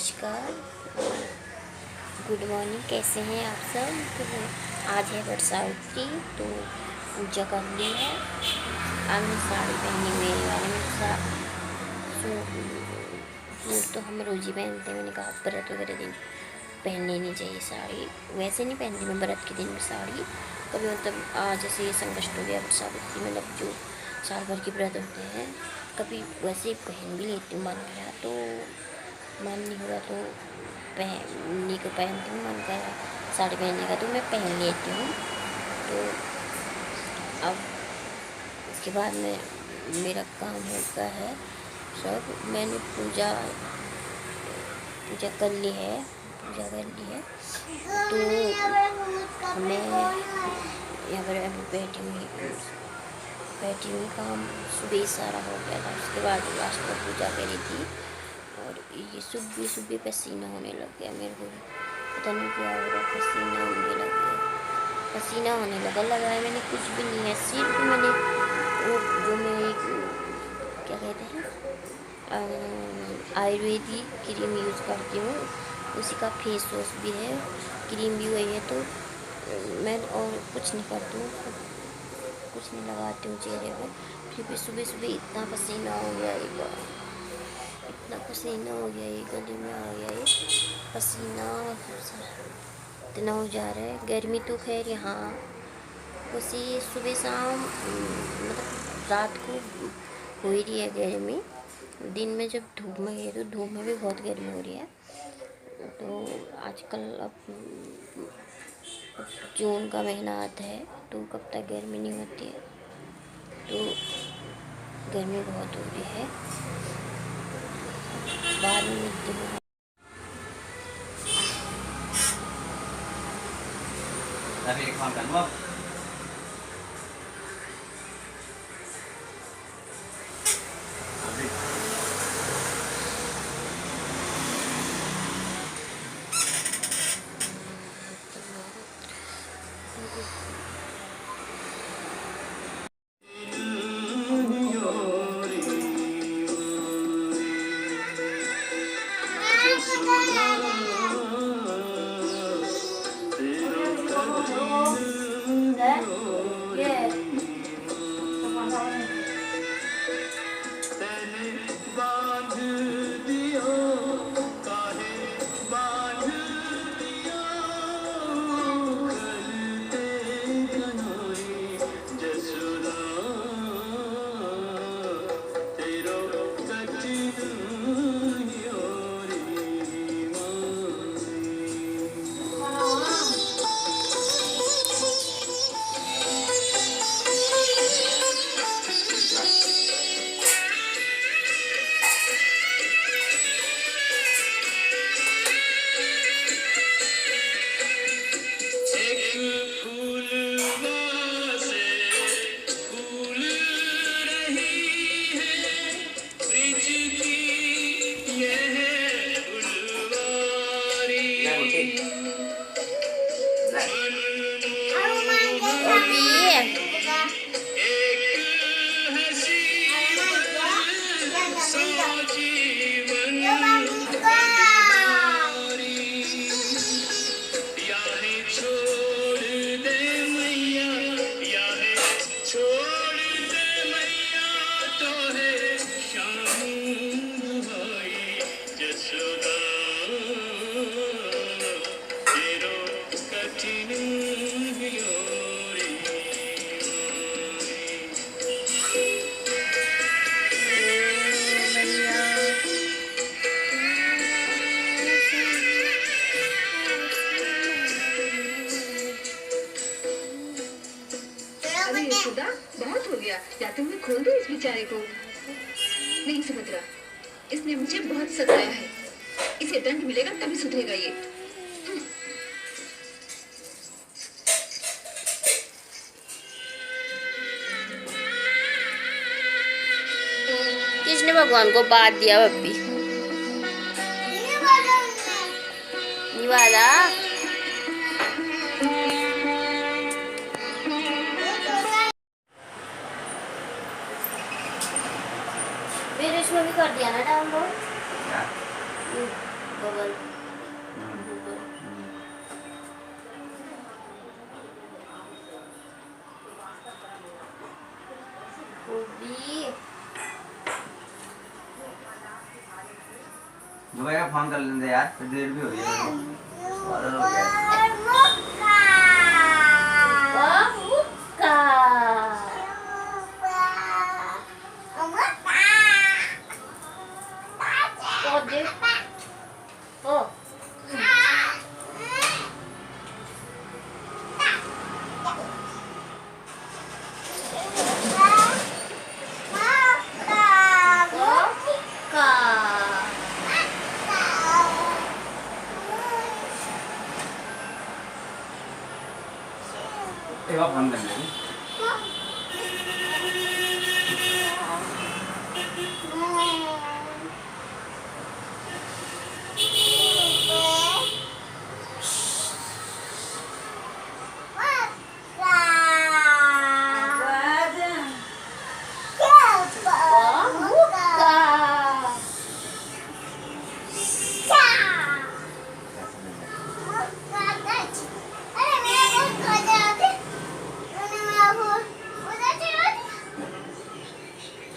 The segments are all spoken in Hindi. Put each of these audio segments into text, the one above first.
नमस्कार, गुड मॉर्निंग। कैसे हैं आप सब? तो आज है वटसावित्री, तो पूजा कर ली है। आज मैं साड़ी पहनी, मेरे वाले में सूट तो हम रोज ही पहनते हैं। मैंने कहा व्रत वगैरह दिन पहननी नहीं चाहिए साड़ी। वैसे नहीं पहनती मैं व्रत के दिन में साड़ी कभी, मतलब आज जैसे संकष्ट हो गया, वटसावित्री मतलब जो साल भर के व्रत होते हैं, कभी वैसे पहन भी लेती हूँ। मन करा तो, मन नहीं हुआ तो पहनने को पहनती हूँ। मन करा साड़ी पहनने का तो मैं पहन लेती हूँ। तो अब इसके बाद में मेरा काम होता है सब। मैंने पूजा कर ली है, तो मैं यहाँ पर अभी बैठी हुई काम सुबह सारा हो गया था। उसके बाद लास्ट में पूजा करी थी और ये सुबह पसीना होने लग गया मेरे को। पता नहीं क्या हो रहा, पसीना होने लगा है। मैंने कुछ भी नहीं है, सिर्फ मैंने वो जो मैं क्या कहते हैं आयुर्वेदिक क्रीम यूज़ करती हूँ, उसी का फेस वॉश भी है, क्रीम भी वही है। तो मैं और कुछ नहीं करती हूँ, कुछ नहीं लगाती हूँ चेहरे पे। फिर भी सुबह इतना पसीना हो गया, इतना पसीना हो गया, ये गले में आ गया, ये पसीना इतना हो जा रहा है। गर्मी तो खैर यहाँ उसी सुबह शाम मतलब रात को हो ही रही है गर्मी। दिन में जब धूप में गई तो धूप में भी बहुत गर्मी हो रही है। तो आजकल अब जून का महीना आता है तो कब तक गर्मी नहीं होती है, तो गर्मी बहुत हो रही है। बाद में मिलती हूँ। खुदा बहुत हो गया, जाते हुए खोल दो इस बेचारे को। नहीं समझ रहा, इसने मुझे बहुत सताया है, इसे दंड मिलेगा तभी सुधरेगा ये। किसने भगवान को बात दिया? बब्बी निवाला मेरे इसमें भी कर दिया ना डाउनलोड। बबल हम्म, बबल हम्म। गोभी दुबई का फोन कर लेंगे यार, फिर देर भी हो रही है। वायरल हो गया। मुक्का तो देख ओ मुक्का एक बार फोन कर लेंगे।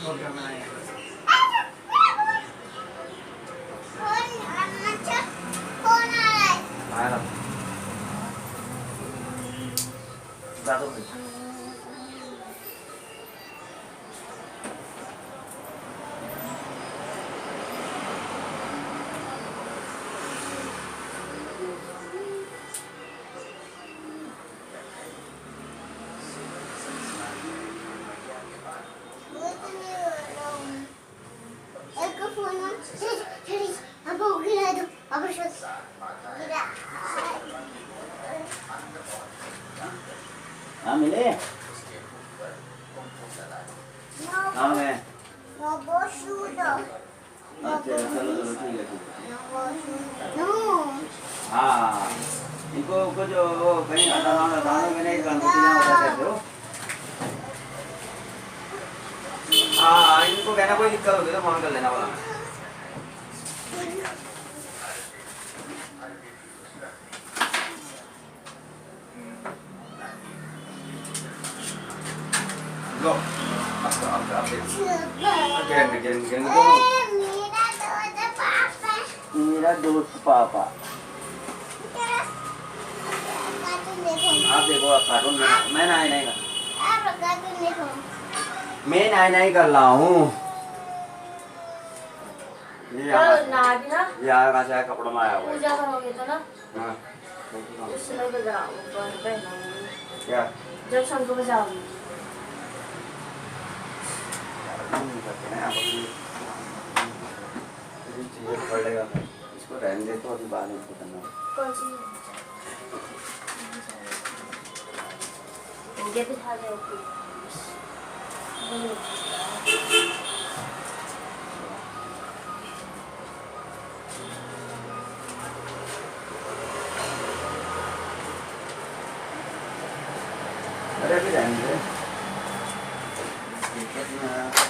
और क्या बनाएंगे? आया था। जा तो फिर। हाँ मिले। हाँ मैं। अच्छा चलो चलो ठीक है ठीक है। हाँ इनको कुछ वो कहीं हटाना में नहीं करना कुछ यहाँ बता सकते हो। हाँ इनको कहना कोई दिक्कत होगी तो फोन कर लेना बोला। लो अब मेरा दोस्त पापा आप देखो आप कार्टून में मैं नहीं कर रहा हूँ। ये यहाँ से कपड़ों में आया हुआ है। पूजा करोगे तो ना हाँ उस समय बजाओ क्या जब शंख बजाओगे नहीं करते हैं आप चीज़ें पड़ेगा इसको रहने दे तो अभी बाद में इसको करना। कौन सी ये बिठा दो अरे अभी रहने दे दिक्कत नहीं है।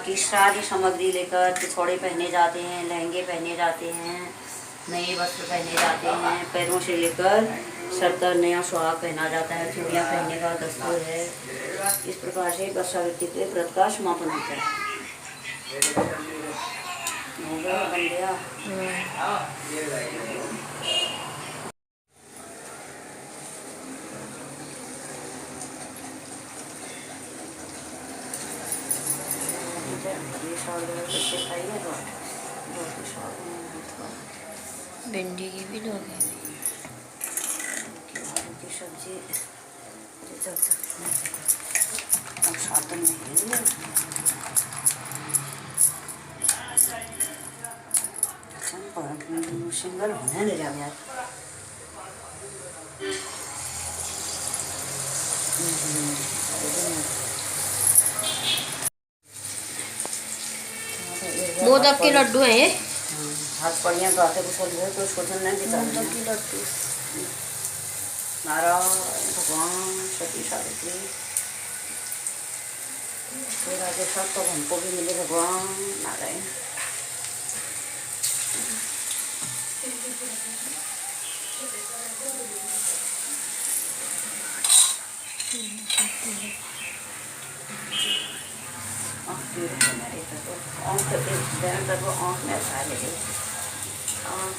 की सारी सामग्री लेकर पिछौड़े पहने जाते हैं, लहंगे पहने जाते हैं, नए वस्त्र पहने जाते हैं, पैरों से लेकर सर तक नया सुहाग पहना जाता है, चूड़ियाँ पहनने का दस्तूर है। इस प्रकार से वर्षावृत्ति के व्रत का समापन होता है। हो गया, बन गया। भिंडी की भी दोगे? की सब्जी चल सकती है और साथ में सिंगल होने ले जाए यार। मोदक के लड्डू हैं ये? हाथ पड़िया तो आते कुछ बोल तो सोचन नहीं दिखा मोदक के लड्डू। नारायण भगवान सती सावित्री फिर आगे सब तो हमको भी मिले भगवान नारायण। आँख में सारे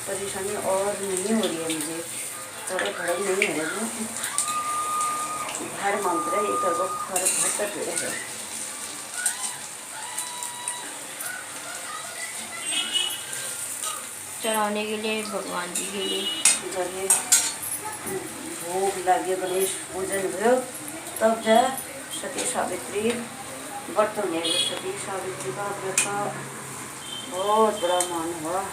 परेशानी और नहीं हो रही है मुझे, थोड़े खड़क नहीं है मुझे, हर मंत्र है एक हर भटक है। चढ़ाने के लिए भगवान जी के लिए जब भोग लगे गणेश पूजन हुए तब जय सती सावित्री व्रत में सती सावित्री का व्रत बहुत बड़ा मान हुआ।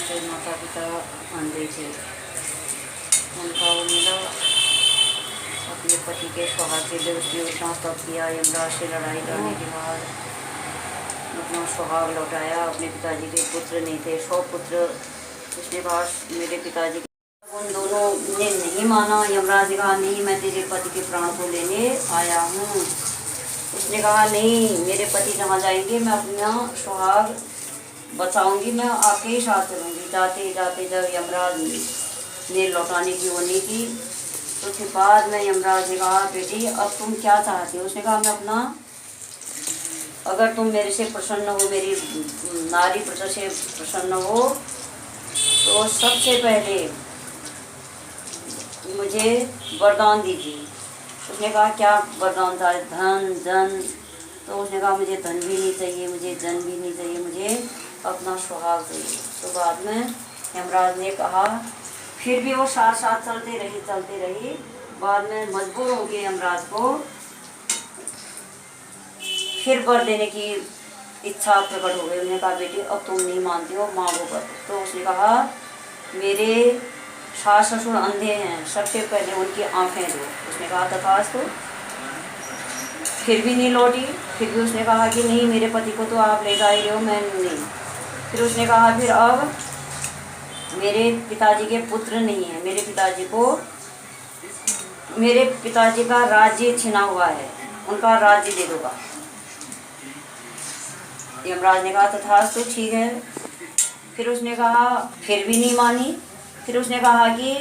माता पिता अंधे थे, उनका मिला अपने पति के सुहाग के लिए उसने उतना तप किया, यमराज से लड़ाई लड़ने के बाद अपना सुहाग लौटाया। अपने पिताजी के पुत्र नहीं थे, 100 पुत्र उसके पास मेरे पिताजी। उन दोनों ने नहीं माना। यमराज ने कहा नहीं मैं तेरे पति के प्राण को लेने आया हूँ। उसने कहा नहीं मेरे पति जहाँ जाएंगे मैं अपना सुहाग बचाऊंगी, मैं आपके ही साथ चलूँगी। जाते जाते जब यमराज ने लौटाने की वो नहीं की तो उसके बाद में यमराज ने कहा बेटी अब तुम क्या चाहती हो? उसने कहा मैं अपना, अगर तुम मेरे से प्रसन्न हो, मेरी नारी प्रजा से प्रसन्न हो तो सबसे पहले मुझे वरदान दीजिए। उसने कहा क्या वरदान था? धन जन। तो उसने कहा मुझे धन भी नहीं चाहिए, मुझे जन भी नहीं चाहिए, मुझे अपना सुहाग चाहिए। तो बाद में यमराज ने कहा, फिर भी वो साथ साथ चलते रही। बाद में मजबूर हो गए यमराज को फिर वर देने की इच्छा प्रकट हो गई। उन्होंने कहा बेटी अब तुम नहीं मानती हो, मांगो वर। तो उसने कहा मेरे सास ससुर अंधे हैं, सबसे पहले उनकी आंखें दो। उसने कहा तथास्तु। फिर भी नहीं लौटी। फिर भी उसने कहा कि नहीं मेरे पति को तो आप ले जा ही रहे हो, मैं नहीं। फिर उसने कहा फिर अब मेरे पिताजी के पुत्र नहीं है, मेरे पिताजी का राज्य छिना हुआ है, उनका राज्य दे दोगा। यमराज ने कहा तथास्तु ठीक है। फिर उसने कहा फिर भी नहीं मानी। फिर उसने कहा कि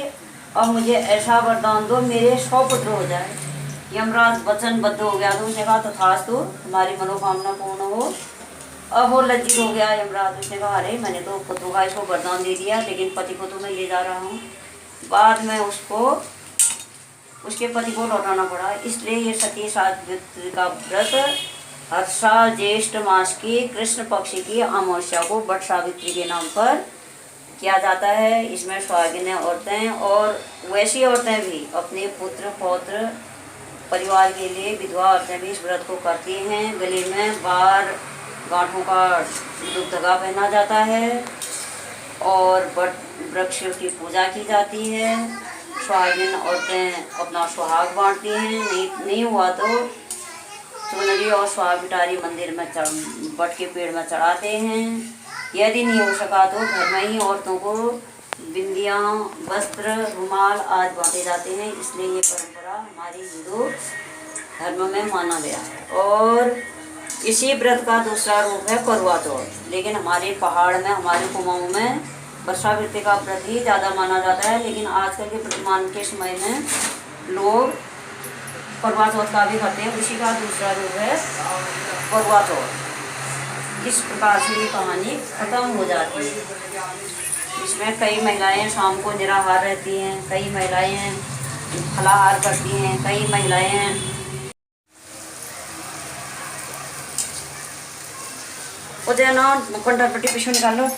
अब मुझे ऐसा वरदान दो मेरे 100 पुत्र हो जाए। यमराज वचनबद्ध हो गया। तो उसने कहा तथास्तु तुम्हारी मनोकामना पूर्ण हो। अब वो लज्जित हो गया यमराज। उसने कहा अरे मैंने तो पुत्रों का इसको वरदान दे दिया लेकिन पति को तो मैं ले जा रहा हूँ। बाद में उसके पति को लौटाना पड़ा। इसलिए ये सती सावित्री का व्रत हर साल ज्येष्ठ मास की कृष्ण पक्ष की अमावस्या को वट सावित्री के नाम पर किया जाता है। इसमें सुहागिन औरतें और वैसी औरतें भी अपने पुत्र पौत्र परिवार के लिए विधवा औरतें भी इस व्रत को करती हैं। गले में 12 गांठों का दुग्धगा पहना जाता है और वट वृक्ष की पूजा की जाती है। सुहागिन औरतें अपना सुहाग बांटती हैं। नहीं हुआ तो चुनरी और सुहाग बिटारी मंदिर में वट के पेड़ में चढ़ाते हैं। यदि नहीं हो सका तो घर में ही औरतों को बिंदियाँ, वस्त्र, रुमाल आदि बांटे जाते हैं। इसलिए ये परंपरा हमारी हिंदू धर्म में माना गया है। और इसी व्रत का दूसरा रूप है करवा चौथ। लेकिन हमारे पहाड़ में, हमारे कुमाऊँ में वर्षावृत्ति का व्रत ही ज़्यादा माना जाता है। लेकिन आजकल के वर्तमान के समय में लोग करवा चौथ का भी करते हैं। उसी का दूसरा रूप है करवा चौथ। इस प्रकार से ये कहानी खत्म हो जाती है। इसमें कई महिलाएं शाम को निराहार रहती हैं, कई महिलाएं फलाहार करती हैं, कई महिलाएं उदयना कंठापट्टी पिछू निकालो।